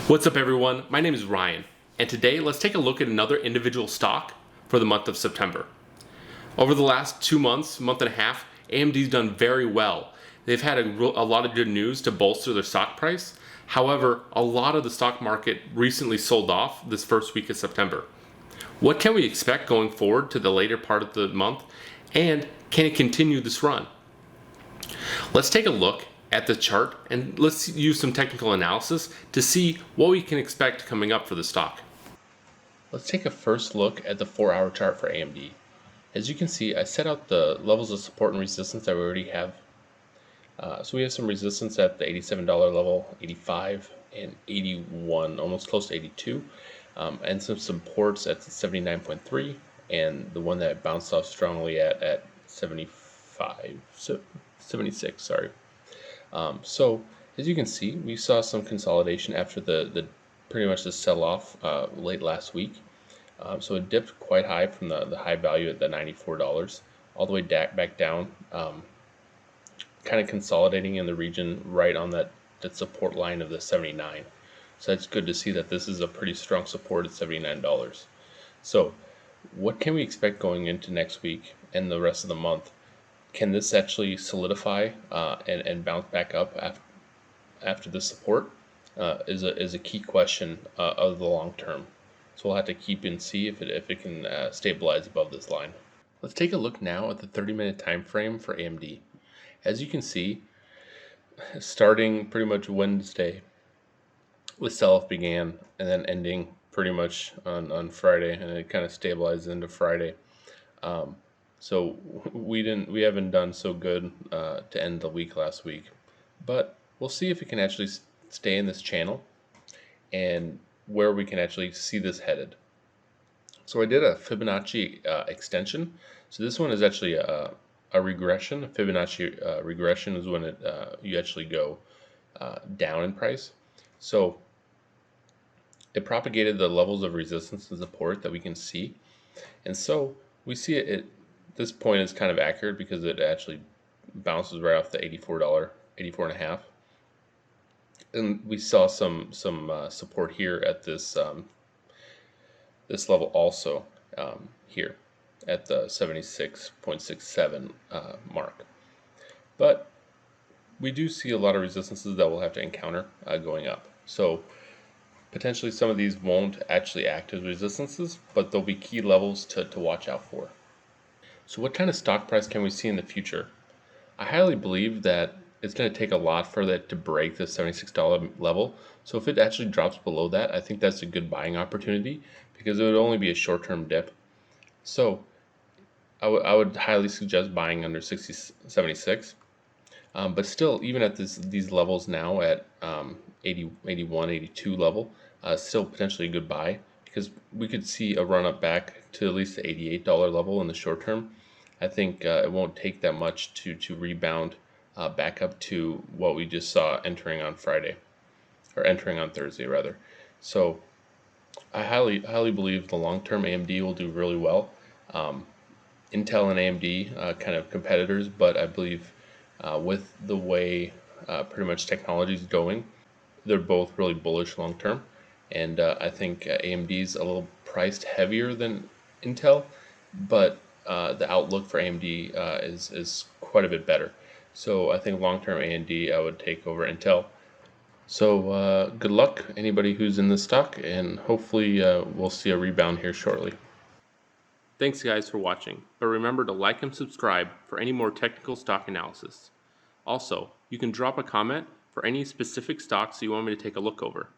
What's up everyone, my name is Ryan, and today let's take a look at another individual stock for the month of September. Over the last 2 months, month and a half, AMD's done very well. They've had a lot of good news to bolster their stock price. However, a lot of the stock market recently sold off this first week of September. What can we expect going forward to the later part of the month, and can it continue this run? Let's take a look at the chart and let's use some technical analysis to see what we can expect coming up for the stock. Let's take a first look at the 4-hour chart for AMD. As you can see, I set out the levels of support and resistance that we already have. So we have some resistance at the $87 level, 85 and 81, almost close to 82, and some supports at 79.3, and the one that bounced off strongly at 76, sorry. So as you can see, we saw some consolidation after the pretty much the sell-off late last week. So it dipped quite high from the high value at the $94 all the way back down, kind of consolidating in the region right on that support line of the 79. So it's good to see that this is a pretty strong support at $79. So what can we expect going into next week and the rest of the month? Can this actually solidify and bounce back up after the support is a key question of the long term. So we'll have to keep and see if it can stabilize above this line. Let's take a look now at the 30-minute time frame for AMD. As you can see, starting pretty much Wednesday, the sell-off began and then ending pretty much on Friday, and it kind of stabilized into Friday. So we haven't done so good to end the week last week, but we'll see if it can actually stay in this channel and where we can actually see this headed. So I did a Fibonacci extension. So this one is actually a regression. A Fibonacci regression is when you actually go down in price. So it propagated the levels of resistance and support that we can see, and so we see it. This point is kind of accurate because it actually bounces right off the $84, 84.5, and we saw some support here at this this level also here at the 76.67 mark. But we do see a lot of resistances that we'll have to encounter going up. So potentially some of these won't actually act as resistances, but they'll be key levels to watch out for. So what kind of stock price can we see in the future? I highly believe that it's going to take a lot for that to break the $76 level. So if it actually drops below that, I think that's a good buying opportunity because it would only be a short-term dip. So I would highly suggest buying under 76. But still, even at these levels now at 80, 81, 82 level, still potentially a good buy, because we could see a run up back to at least the $88 level in the short term. I think it won't take that much to rebound back up to what we just saw entering on Friday, or entering on Thursday rather. So I highly believe the long-term AMD will do really well. Intel and AMD kind of competitors, but I believe with the way pretty much technology is going, they're both really bullish long-term. And I think AMD's a little priced heavier than Intel, but the outlook for AMD is quite a bit better. So I think long-term AMD I would take over Intel. So good luck anybody who's in this stock, and hopefully we'll see a rebound here shortly. Thanks guys for watching, but remember to like and subscribe for any more technical stock analysis. Also, you can drop a comment for any specific stocks you want me to take a look over.